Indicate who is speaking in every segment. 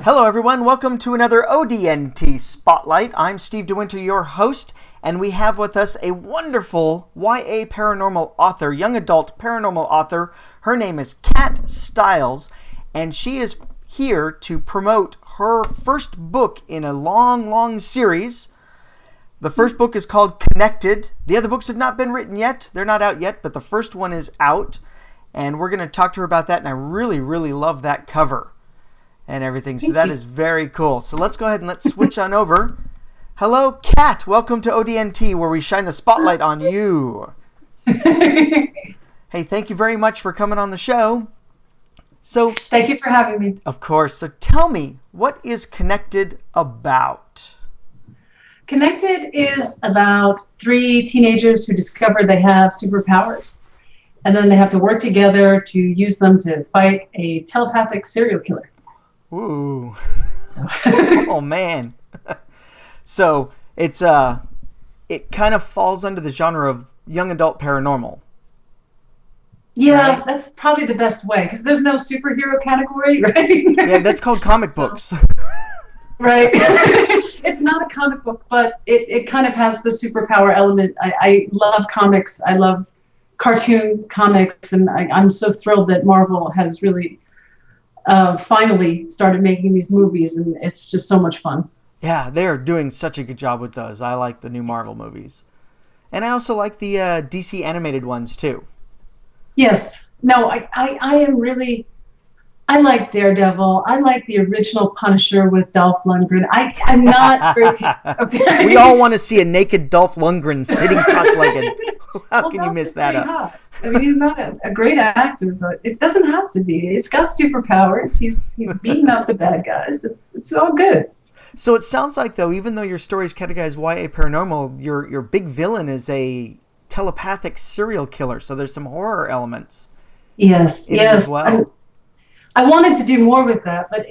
Speaker 1: Hello, everyone. Welcome to another ODNT Spotlight. I'm Steve DeWinter, your host, and we have with us a wonderful YA paranormal author, young adult paranormal author. Her name is Kat Stiles, and she is here to promote her first book in a long series. The first book is called Connected. The other books have not been written yet. They're not out yet, but the first one is out, and we're going to talk to her about that, and I really love that cover and everything. So that is very cool. So let's go ahead and let's switch on over. Hello, Kat. Welcome to ODNT, where we shine the spotlight on you. Hey, thank you very much for coming on the show. So,
Speaker 2: thank you for having me.
Speaker 1: Of course. So tell me, what is Connected about?
Speaker 2: Connected is about three teenagers who discover they have superpowers, and then they have to work together to use them to fight a telepathic serial killer.
Speaker 1: Ooh. Oh, man. So it's it kind of falls under the genre of young adult paranormal.
Speaker 2: Yeah,
Speaker 1: right?
Speaker 2: That's probably the best way, because there's no superhero category, right?
Speaker 1: Yeah, that's called comic books.
Speaker 2: Right. It's not a comic book, but it kind of has the superpower element. I love comics. I love cartoon comics, and I'm so thrilled that Marvel has really finally started making these movies, and it's just so much fun.
Speaker 1: Yeah, they're doing such a good job with those. I like the new Marvel movies. And I also like the DC animated ones, too.
Speaker 2: Yes. No, I am really... I like Daredevil. I like the original Punisher with Dolph Lundgren. I'm not very... Okay.
Speaker 1: We all want to see a naked Dolph Lundgren sitting cross-legged. How can you miss that up?
Speaker 2: Hot. I mean, he's not a great actor, but it doesn't have to be. He's got superpowers. He's beating up the bad guys. It's all good.
Speaker 1: So it sounds like, though, even though your story is categorized YA paranormal, your big villain is a telepathic serial killer. So there's some horror elements.
Speaker 2: Yes.
Speaker 1: As well.
Speaker 2: I wanted to do more with that, but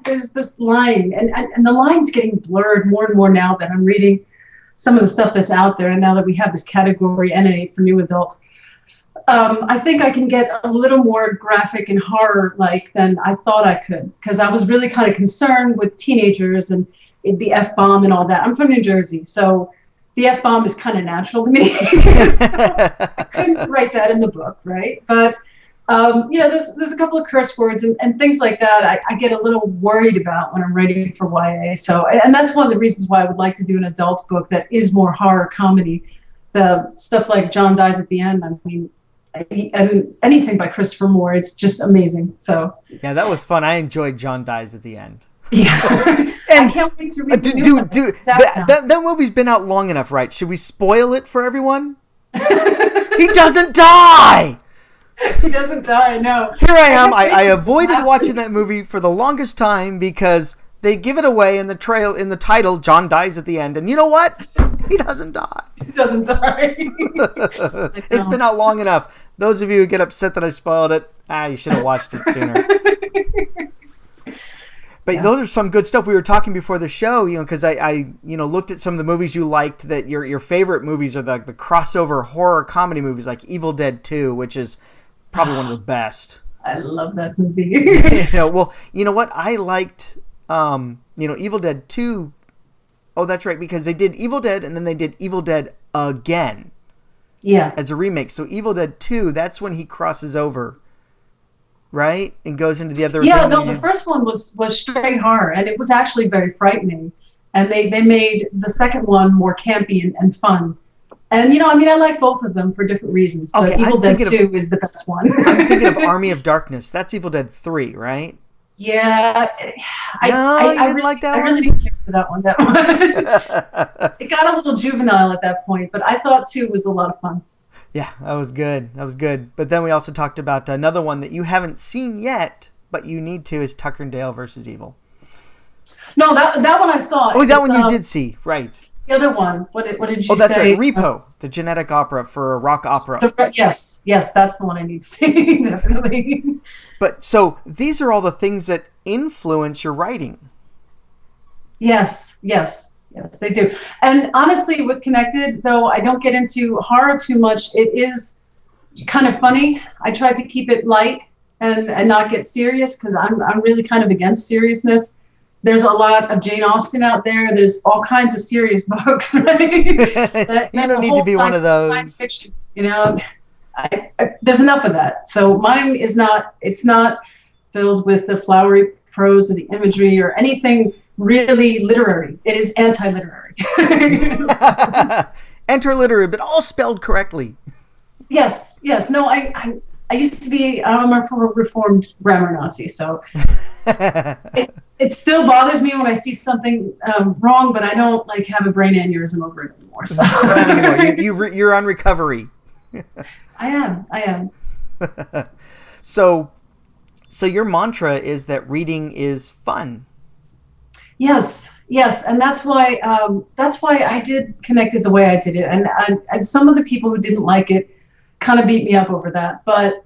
Speaker 2: there's this line, and the line's getting blurred more and more now that I'm reading some of the stuff that's out there, and now that we have this category NA for new adult. I think I can get a little more graphic and horror-like than I thought I could, because I was really kind of concerned with teenagers and the F-bomb and all that. I'm from New Jersey, so the F-bomb is kind of natural to me. So I couldn't write that in the book, right? But there's a couple of curse words and things like that I get a little worried about when I'm writing for YA. So, and that's one of the reasons why I would like to do an adult book that is more horror comedy. The stuff like John Dies at the End, I mean, and anything by Christopher Moore, it's just amazing. So
Speaker 1: yeah, that was fun. I enjoyed John Dies at the End.
Speaker 2: Yeah.
Speaker 1: And
Speaker 2: I can't wait to read the new one.
Speaker 1: That movie's been out long enough, right? Should we spoil it for everyone? He doesn't die!
Speaker 2: He doesn't die, no.
Speaker 1: Here I am. I avoided watching that movie for the longest time because they give it away in the title, John Dies at the End. And you know what? He doesn't die.
Speaker 2: He doesn't die.
Speaker 1: It's been out long enough. Those of you who get upset that I spoiled it, you should have watched it sooner. But yeah, those are some good stuff. We were talking before the show, because I looked at some of the movies you liked, that your favorite movies are the crossover horror comedy movies like Evil Dead 2, which is probably one of the best.
Speaker 2: I love that movie.
Speaker 1: Well, you know what? I liked, Evil Dead 2. Oh, that's right, because they did Evil Dead and then they did Evil Dead again.
Speaker 2: Yeah.
Speaker 1: As a remake. So Evil Dead 2, that's when he crosses over, right? And goes into the other...
Speaker 2: Yeah, no, the first one was straight horror, and it was actually very frightening. And they made the second one more campy and fun. And, I like both of them for different reasons. But okay, Evil Dead 2 is the best one.
Speaker 1: I'm thinking of Army of Darkness. That's Evil Dead 3, right?
Speaker 2: Yeah.
Speaker 1: I didn't like that one?
Speaker 2: I really didn't care for that one that much. It got a little juvenile at that point, but I thought 2 was a lot of fun.
Speaker 1: Yeah, that was good. But then we also talked about another one that you haven't seen yet, but you need to, is Tucker and Dale versus Evil.
Speaker 2: No, that one I saw.
Speaker 1: Oh, that one you did see, right.
Speaker 2: The other one, what did you say?
Speaker 1: Oh, that's right, Repo, the genetic opera for a rock opera.
Speaker 2: Yes, that's the one I need to see, definitely.
Speaker 1: But so these are all the things that influence your writing.
Speaker 2: Yes, they do. And honestly, with Connected, though I don't get into horror too much, it is kind of funny. I tried to keep it light. and not get serious, because I'm really kind of against seriousness. There's a lot of Jane Austen out there. There's all kinds of serious books, right?
Speaker 1: You don't need to be one of those.
Speaker 2: Science fiction, there's enough of that. So mine is not. It's not filled with the flowery prose or the imagery or anything really literary. It is anti-literary.
Speaker 1: Enter literary, but all spelled correctly.
Speaker 2: Yes. No, I used to be. I'm a reformed grammar Nazi, so it still bothers me when I see something wrong, but I don't like have a brain aneurysm over it anymore. So
Speaker 1: you're on recovery.
Speaker 2: I am.
Speaker 1: So your mantra is that reading is fun.
Speaker 2: Yes, and that's why I did connect it the way I did it, and some of the people who didn't like it kind of beat me up over that, but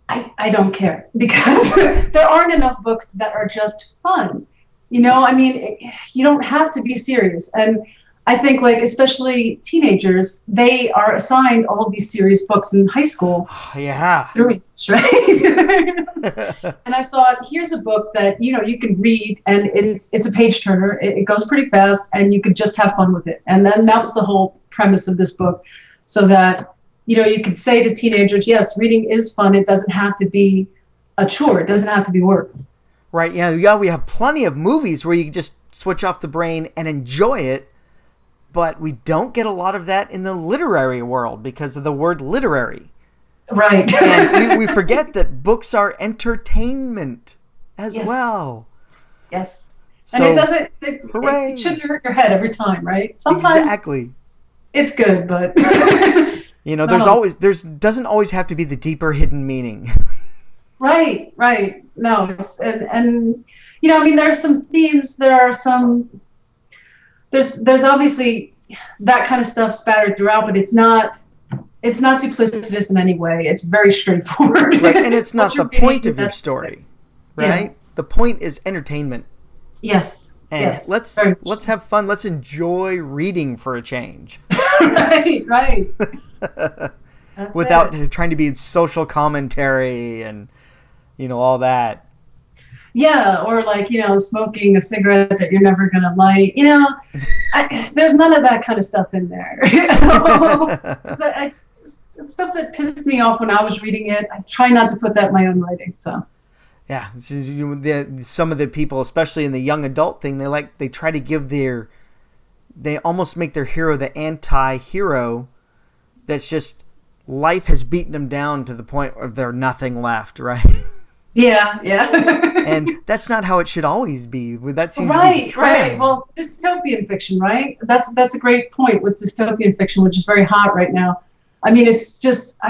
Speaker 2: I don't care, because there aren't enough books that are just fun. You don't have to be serious, and I think, like, especially teenagers, they are assigned all of these serious books in high school.
Speaker 1: Yeah.
Speaker 2: Through English, right? And I thought, here's a book that, you can read, and it's a page turner. It goes pretty fast, and you could just have fun with it. And then that was the whole premise of this book, so that, you could say to teenagers, yes, reading is fun. It doesn't have to be a chore. It doesn't have to be work.
Speaker 1: Right. Yeah. We have plenty of movies where you can just switch off the brain and enjoy it. But we don't get a lot of that in the literary world because of the word literary.
Speaker 2: Right.
Speaker 1: And we forget that books are entertainment as well.
Speaker 2: Yes.
Speaker 1: So,
Speaker 2: and it shouldn't hurt your head every time, right? Sometimes
Speaker 1: exactly.
Speaker 2: It's good, but
Speaker 1: there's doesn't always have to be the deeper hidden meaning.
Speaker 2: Right. No, it's and there's some themes, there's obviously that kind of stuff spattered throughout, but it's not duplicitous in any way. It's very straightforward.
Speaker 1: Right, and it's not the point of your story, right? Yeah. The point is entertainment.
Speaker 2: Yes.
Speaker 1: And
Speaker 2: yes.
Speaker 1: Let's have fun. Let's enjoy reading for a change.
Speaker 2: Right.
Speaker 1: Without trying to be social commentary and all that.
Speaker 2: Yeah, or smoking a cigarette that you're never gonna light. There's none of that kind of stuff in there. It's stuff that pissed me off when I was reading it. I try not to put that in my own writing. So.
Speaker 1: Yeah, some of the people, especially in the young adult thing, they try to they almost make their hero the anti-hero. That's just life has beaten them down to the point where there's nothing left, right?
Speaker 2: Yeah.
Speaker 1: And that's not how it should always be. That seems to be the trend.
Speaker 2: Right. Well, dystopian fiction, right? That's a great point with dystopian fiction, which is very hot right now. I mean, it's just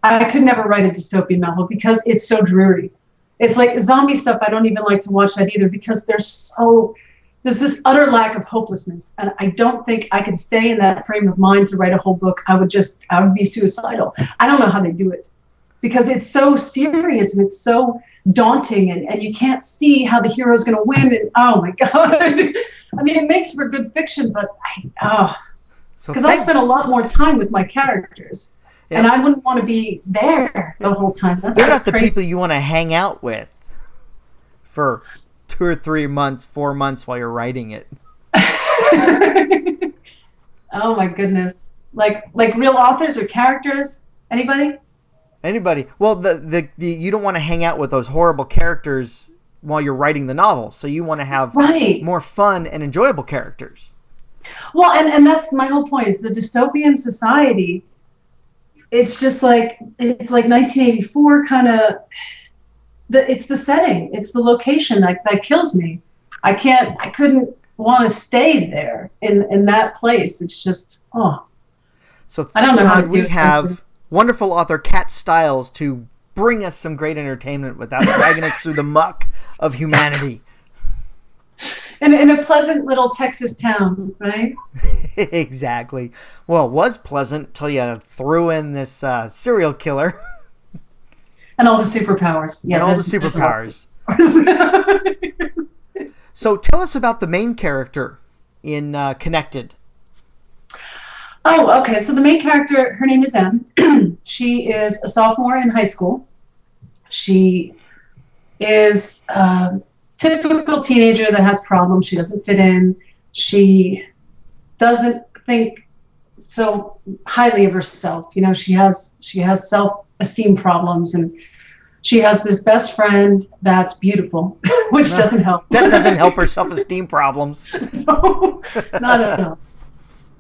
Speaker 2: I could never write a dystopian novel because it's so dreary. It's like zombie stuff. I don't even like to watch that either because there's this utter lack of hopelessness, and I don't think I could stay in that frame of mind to write a whole book. I would be suicidal. I don't know how they do it, because it's so serious and it's so daunting, and you can't see how the hero is going to win. And oh my god, I mean, it makes for good fiction, but because I spend a lot more time with my characters. Yep. And I wouldn't want to be there the whole time.
Speaker 1: They're not the people you want to hang out with for 2 or 3 months, 4 months while you're writing it.
Speaker 2: Oh my goodness! Like real authors or characters? Anybody?
Speaker 1: Well, the you don't want to hang out with those horrible characters while you're writing the novel. So you want to have more fun and enjoyable characters.
Speaker 2: Well, and that's my whole point. Is the dystopian society. It's just it's like 1984 kind of. It's the setting. It's the location that kills me. I couldn't want to stay there in that place. It's just
Speaker 1: So thank God we have wonderful author Kat Stiles to bring us some great entertainment without dragging us through the muck of humanity.
Speaker 2: In a pleasant little Texas town, right?
Speaker 1: Exactly. Well, it was pleasant till you threw in this serial killer.
Speaker 2: And all the superpowers. Yeah,
Speaker 1: and all the superpowers. So tell us about the main character in Connected.
Speaker 2: Oh, okay. So the main character, her name is Em. She is a sophomore in high school. She is a typical teenager that has problems. She doesn't fit in. She doesn't think so highly of herself. You know, she has self-esteem problems, and she has this best friend that's beautiful, which doesn't help.
Speaker 1: That doesn't help her self-esteem problems.
Speaker 2: No, not at all.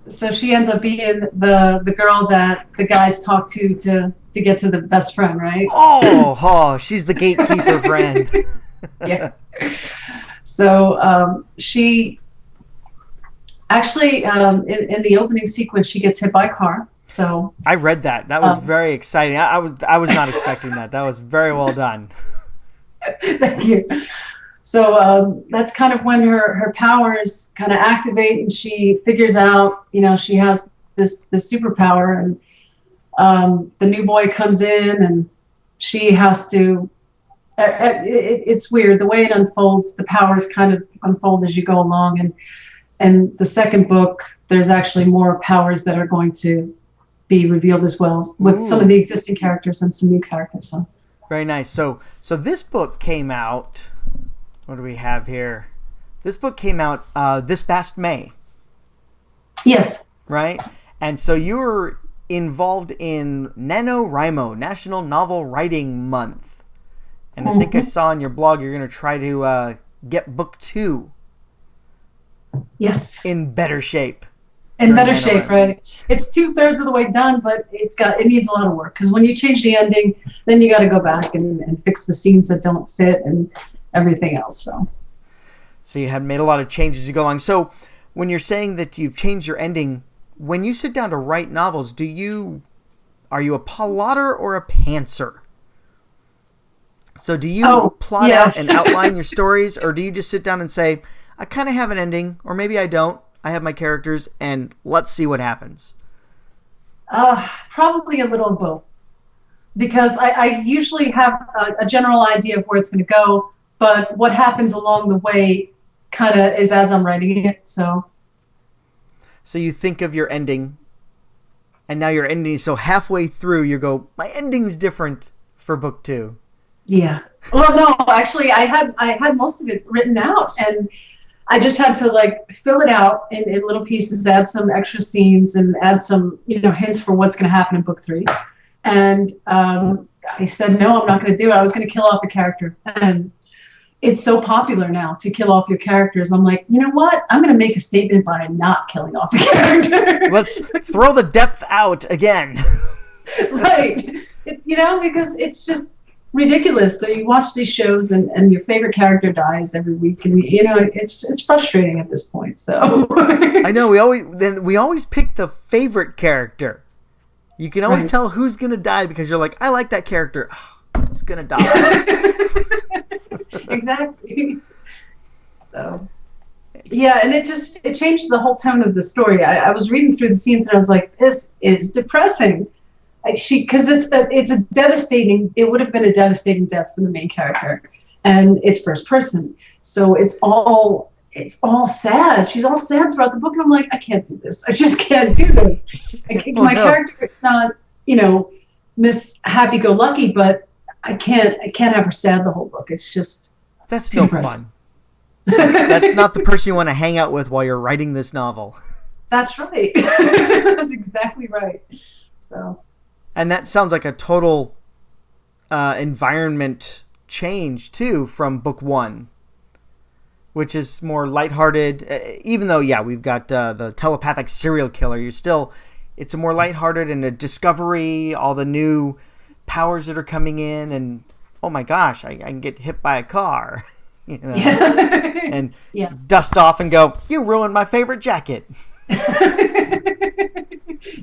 Speaker 2: So she ends up being the girl that the guys talk to get to the best friend, right?
Speaker 1: Oh, she's the gatekeeper friend.
Speaker 2: Yeah. So she actually in the opening sequence she gets hit by a car. So
Speaker 1: I read that. That was very exciting. I was not expecting that. That was very well done.
Speaker 2: Thank you. So that's kind of when her powers kind of activate, and she figures out, you know, she has this superpower, and the new boy comes in, and she has to. It's weird the way it unfolds. The powers kind of unfold as you go along, and the second book, there's actually more powers that are going to be revealed as well with some of the existing characters and some new characters. So
Speaker 1: very nice. So this book came out. What do we have here? This book came out this past May.
Speaker 2: Yes.
Speaker 1: Right? And so you were involved in NaNoWriMo, National Novel Writing Month. And I think I saw on your blog you're going to try to get book 2.
Speaker 2: Yes.
Speaker 1: In better shape.
Speaker 2: In better shape, right? It's 2/3 of the way done, but it needs a lot of work, because when you change the ending, then you got to go back and fix the scenes that don't fit and everything else. So
Speaker 1: you had made a lot of changes as you go along. So when you're saying that you've changed your ending, when you sit down to write novels, are you a plotter or a pantser? So do you plot out and outline your stories, or do you just sit down and say, I kind of have an ending, or maybe I don't. I have my characters, and let's see what happens?
Speaker 2: Probably a little of both, because I usually have a general idea of where it's going to go, but what happens along the way kind of is as I'm writing it. So
Speaker 1: you think of your ending, and now your ending, so halfway through you go, my ending's different for book 2.
Speaker 2: Yeah. Well, no, actually I had most of it written out, and I just had to fill it out in little pieces, add some extra scenes, and add some, hints for what's going to happen in book 3. And I said, no, I'm not going to do it. I was going to kill off a character. And it's so popular now to kill off your characters. I'm like, you know what? I'm going to make a statement by not killing off a character.
Speaker 1: Let's throw the depth out again.
Speaker 2: Right. It's, because it's just ridiculous that you watch these shows and your favorite character dies every week, and it's frustrating at this point. So
Speaker 1: I know we always pick the favorite character. You can always tell who's gonna die because you're like, I like that character. Oh, he's gonna die.
Speaker 2: Exactly. So yeah, and it changed the whole tone of the story. I was reading through the scenes and I was like, this is depressing. Because it would have been a devastating death for the main character, and it's first person, so it's all sad. She's all sad throughout the book, and I'm like, I can't do this. I just can't do this. Character is not, Miss Happy-Go-Lucky, but I can't have her sad the whole book. It's just
Speaker 1: that's no fun. That's not the person you want to hang out with while you're writing this novel.
Speaker 2: That's right. That's exactly right. So.
Speaker 1: And that sounds like a total environment change, too, from book 1, which is more lighthearted. Even though, we've got the telepathic serial killer, it's a more lighthearted and a discovery, all the new powers that are coming in, and, oh my gosh, I can get hit by a car, and dust off and go, you ruined my favorite jacket.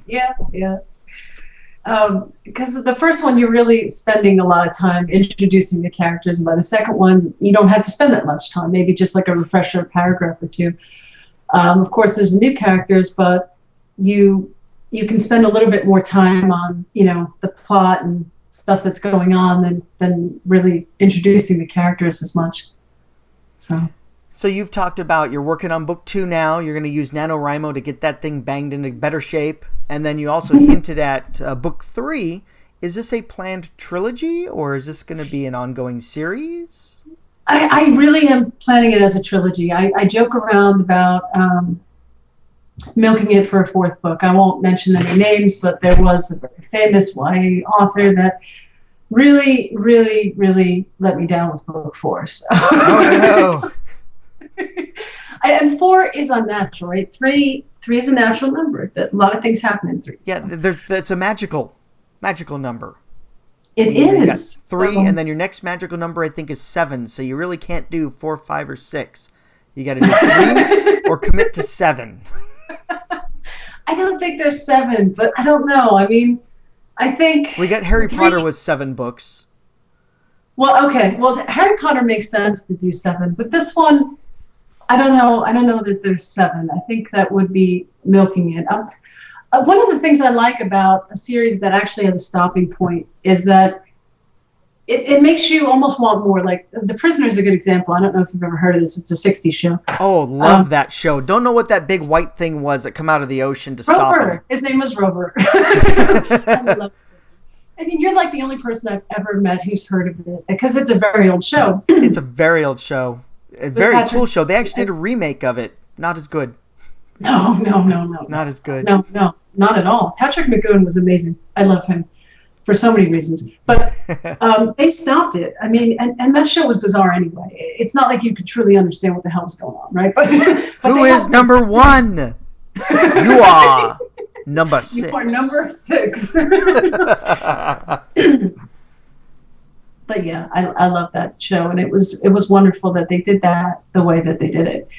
Speaker 2: Yeah. Because the first one, you're really spending a lot of time introducing the characters, and by the second one, you don't have to spend that much time. Maybe just like a refresher paragraph or 2. Of course, there's new characters, but you can spend a little bit more time on the plot and stuff that's going on than really introducing the characters as much. So
Speaker 1: you've talked about you're working on book 2 now. You're going to use NaNoWriMo to get that thing banged into better shape. And then you also hinted at book 3 is this a planned trilogy, or is this going to be an ongoing series?
Speaker 2: I really am planning it as a trilogy. I joke around about milking it for a fourth book. I won't mention any names, but there was a very famous YA author that really, really, really let me down with book 4. So.
Speaker 1: Oh, no.
Speaker 2: And 4 is unnatural, right? Three is a natural number. That a lot of things happen in 3.
Speaker 1: Yeah, that's a magical number.
Speaker 2: It
Speaker 1: You got
Speaker 2: is
Speaker 1: 3,
Speaker 2: so,
Speaker 1: and then your next magical number, I think, is 7. So you really can't do 4, 5, or 6. You got to do 3 or commit to 7.
Speaker 2: I don't think there's 7, but I don't know. I mean, I think
Speaker 1: We got Harry Potter with 7 books.
Speaker 2: Well, okay. Well, Harry Potter makes sense to do 7, but this one, I don't know. I don't know that there's 7. I think that would be milking it. One of the things I like about a series that actually has a stopping point is that it makes you almost want more. Like The Prisoner is a good example. I don't know if you've ever heard of this. It's a 60s show.
Speaker 1: Oh, love that show. Don't know what that big white thing was that come out of the ocean to stop him.
Speaker 2: His name was Rover. I love it. I mean, you're like the only person I've ever met who's heard of it, because it's a very old show.
Speaker 1: It's a very old show. A very cool show. They actually did a remake of it. Not as good.
Speaker 2: No.
Speaker 1: Not as good.
Speaker 2: No, not at all. Patrick McGowan was amazing. I love him for so many reasons. But they stopped it. I mean, and that show was bizarre anyway. It's not like you could truly understand what the hell's going on, right? But
Speaker 1: who is number 1? You are number 6.
Speaker 2: You are number 6. But yeah, I love that show, and it was wonderful that they did that the way that they did it.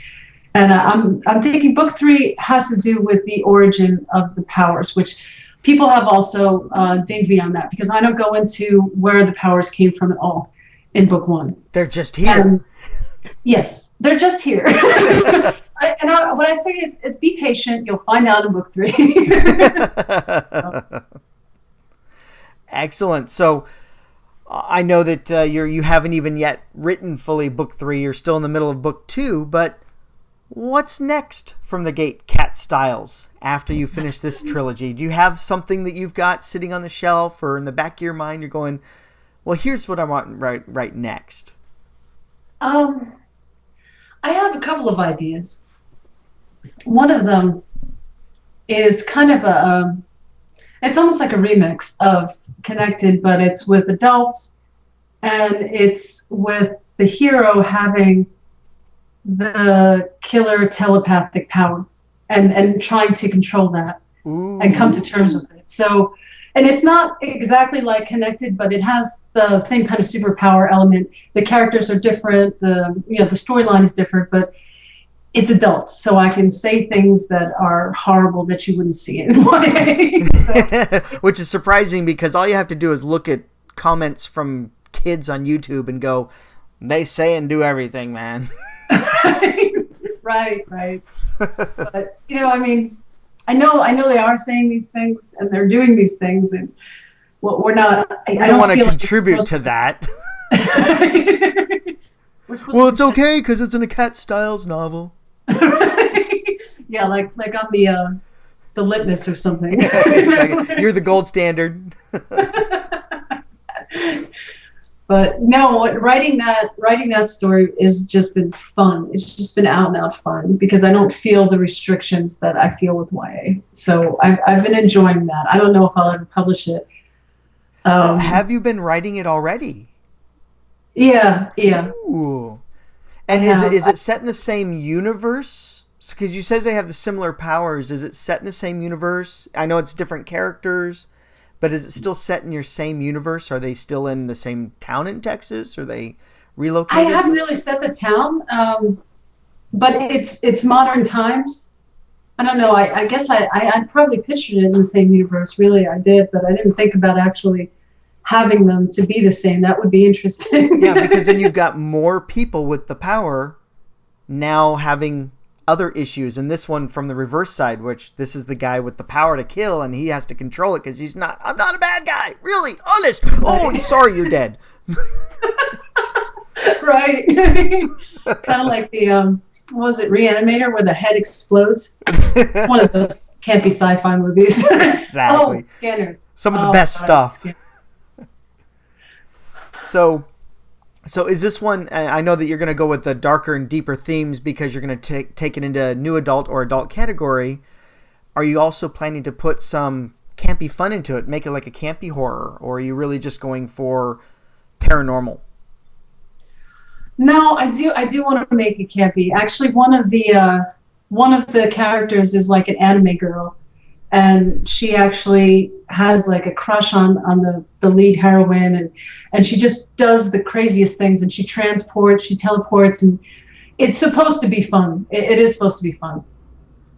Speaker 2: And I'm thinking book 3 has to do with the origin of the powers, which people have also dinged me on that, because I don't go into where the powers came from at all in book 1.
Speaker 1: They're just here.
Speaker 2: Yes, they're just here. What I say is be patient. You'll find out in book 3. So.
Speaker 1: Excellent. So I know that you haven't even yet written fully book 3. You're still in the middle of book 2, but what's next from the gate, Cat Stiles, after you finish this trilogy? Do you have something that you've got sitting on the shelf or in the back of your mind you're going, well, here's what I want right next?
Speaker 2: I have a couple of ideas. One of them is kind of it's almost like a remix of Connected, but it's with adults, and it's with the hero having the killer telepathic power and trying to control that. Ooh. And come to terms with it. So, and it's not exactly like Connected, but it has the same kind of superpower element. The characters are different. The storyline is different, but it's adults, so I can say things that are horrible that you wouldn't see in YA. So.
Speaker 1: Which is surprising, because all you have to do is look at comments from kids on YouTube and go, they say and do everything, man.
Speaker 2: Right. But I mean, I know they are saying these things and they're doing these things, and we're not. I
Speaker 1: don't want to contribute to that. Well, it's okay because it's in a Cat Stiles novel.
Speaker 2: Yeah, like on the litmus or something.
Speaker 1: You're the gold standard.
Speaker 2: But no, writing that story has just been fun. It's just been out and out fun, because I don't feel the restrictions that I feel with YA. So I've been enjoying that. I don't know if I'll ever publish it.
Speaker 1: Have you been writing it already?
Speaker 2: Yeah.
Speaker 1: Ooh. And is it set in the same universe? Because you says they have the similar powers. Is it set in the same universe? I know it's different characters, but is it still set in your same universe? Are they still in the same town in Texas? Are they relocated?
Speaker 2: I haven't really set the town, but it's modern times. I don't know. I guess I'd probably pictured it in the same universe. Really, I did, but I didn't think about actually having them to be the same. That would be interesting.
Speaker 1: Yeah, because then you've got more people with the power now having other issues. And this one from the reverse side, which this is the guy with the power to kill, and he has to control it because I'm not a bad guy. Really? Honest. Oh, sorry, you're dead.
Speaker 2: Right. Kind of like the, what was it, Reanimator, where the head explodes? One of those campy sci-fi movies.
Speaker 1: Exactly.
Speaker 2: Oh, Scanners.
Speaker 1: Some of the best stuff.
Speaker 2: Scanners.
Speaker 1: So is this one? I know that you're going to go with the darker and deeper themes because you're going to take it into new adult or adult category. Are you also planning to put some campy fun into it, make it like a campy horror, or are you really just going for paranormal?
Speaker 2: No, I do want to make it campy. Actually, one of the characters is like an anime girl, and she actually has like a crush on the lead heroine, and she just does the craziest things, and she teleports, and it's supposed to be fun. It is supposed to be fun.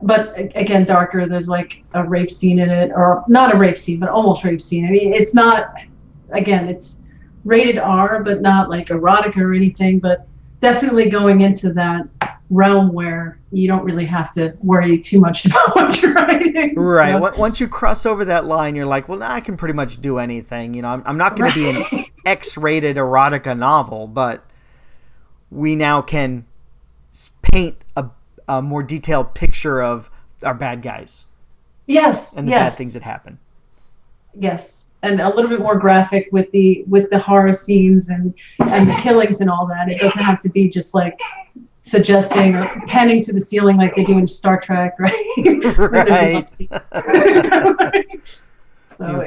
Speaker 2: But again, darker. There's like a rape scene in it, or not a rape scene, but almost rape scene. I mean, it's not. Again, it's rated R, but not like erotica or anything. But definitely going into that realm where you don't really have to worry too much about what you're writing.
Speaker 1: Right. So, once you cross over that line, you're like, well, I can pretty much do anything. You know, I'm not going to be an X-rated erotica novel, but we now can paint a more detailed picture of our bad guys.
Speaker 2: Yes.
Speaker 1: And the bad things that happen.
Speaker 2: Yes. And a little bit more graphic with the horror scenes and the killings and all that. It doesn't have to be just like suggesting or panning to the ceiling like they do in Star Trek, right?
Speaker 1: Right.
Speaker 2: So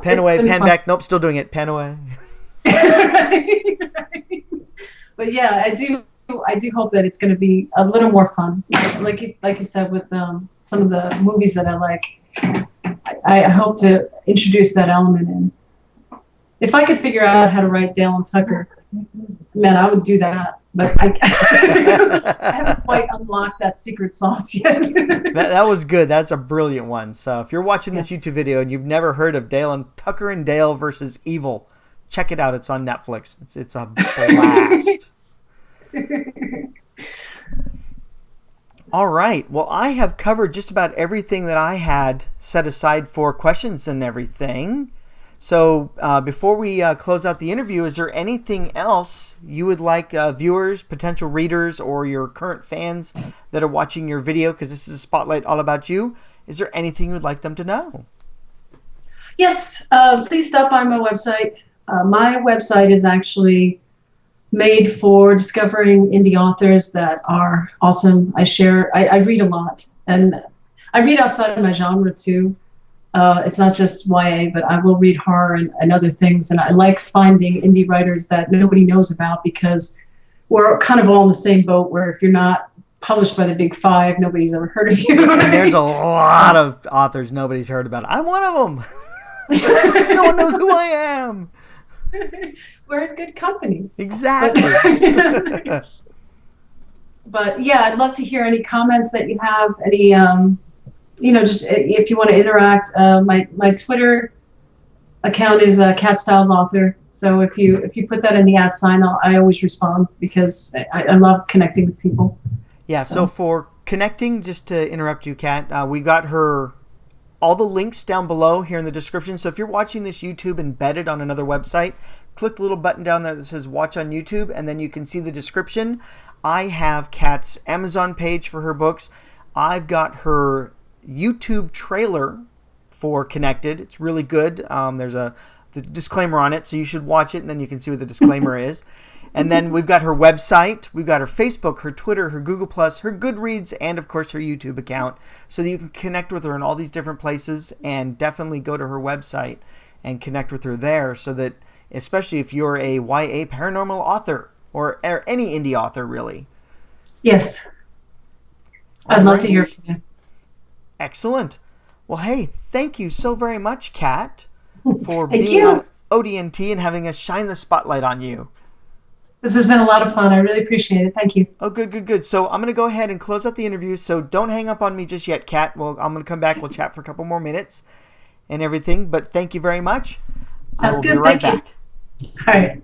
Speaker 1: pen away, pen back. Nope, still doing it. Pen away.
Speaker 2: Right. But yeah, I do hope that it's going to be a little more fun, like you said with some of the movies that I like. I hope to introduce that element in. If I could figure out how to write Dale and Tucker, man, I would do that. But I haven't quite unlocked that secret sauce yet.
Speaker 1: that was good. That's a brilliant one. So if you're watching this YouTube video and you've never heard of Dale and Tucker and Dale versus Evil, check it out. It's on Netflix. It's a blast. All right. Well, I have covered just about everything that I had set aside for questions and everything. So before we close out the interview, is there anything else you would like viewers, potential readers, or your current fans that are watching your video, because this is a spotlight all about you, is there anything you would like them to know?
Speaker 2: Yes. Please stop by my website. My website is actually made for discovering indie authors that are awesome. I read a lot, and I read outside of my genre too. It's not just YA, but I will read horror and other things, and I like finding indie writers that nobody knows about, because we're kind of all in the same boat where if you're not published by the big five, nobody's ever heard of you.
Speaker 1: And there's a lot of authors nobody's heard about. I'm one of them. No one knows who I am.
Speaker 2: We're in good company.
Speaker 1: Exactly.
Speaker 2: But yeah, I'd love to hear any comments that you have, any, just if you want to interact. My Twitter account is Cat Stiles Author. So if you put that in the @ sign, I always respond, because I love connecting with people.
Speaker 1: Yeah. So for connecting, just to interrupt you, Kat, we got all the links down below here in the description. So if you're watching this YouTube embedded on another website, click the little button down there that says watch on YouTube, and then you can see the description. I have Kat's Amazon page for her books. I've got her YouTube trailer for Connected. It's really good. There's the disclaimer on it, so you should watch it, and then you can see what the disclaimer is. And then we've got her website, we've got her Facebook, her Twitter, her Google+, her Goodreads, and of course her YouTube account, so that you can connect with her in all these different places, and definitely go to her website and connect with her there, so that, especially if you're a YA paranormal author, or any indie author, really.
Speaker 2: Yes. I'd love to hear from you.
Speaker 1: Excellent. Well, hey, thank you so very much, Kat, for being on ODNT and having us shine the spotlight on you.
Speaker 2: This has been a lot of fun. I really appreciate it. Thank you.
Speaker 1: Oh, good. So I'm going to go ahead and close out the interview, so don't hang up on me just yet, Kat. Well, I'm going to come back. We'll chat for a couple more minutes and everything, but thank you very much.
Speaker 2: Sounds good.
Speaker 1: Be right back.
Speaker 2: All right.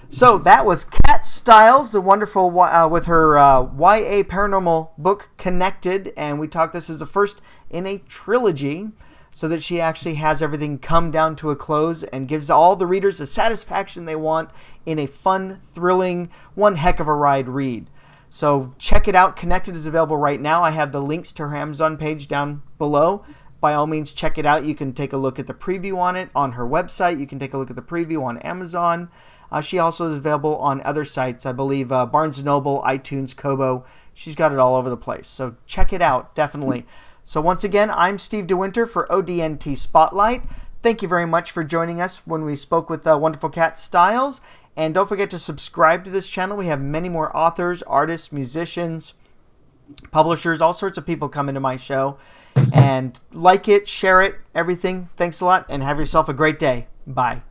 Speaker 1: So that was Kat Stiles, the wonderful, with her YA paranormal book, Connected, and we talked, this is the first in a trilogy, so that she actually has everything come down to a close and gives all the readers the satisfaction they want in a fun, thrilling, one heck of a ride read. So check it out. Connected is available right now. I have the links to her Amazon page down below. by all means, check it out. You can take a look at the preview on it on her website. You can take a look at the preview on Amazon. She also is available on other sites, I believe Barnes & Noble, iTunes, Kobo. She's got it all over the place. So check it out, definitely. So once again, I'm Steve DeWinter for ODNT Spotlight. Thank you very much for joining us when we spoke with wonderful cat Stiles. And don't forget to subscribe to this channel. We have many more authors, artists, musicians, publishers, all sorts of people come into my show. And like it, share it, everything. Thanks a lot, and have yourself a great day. Bye.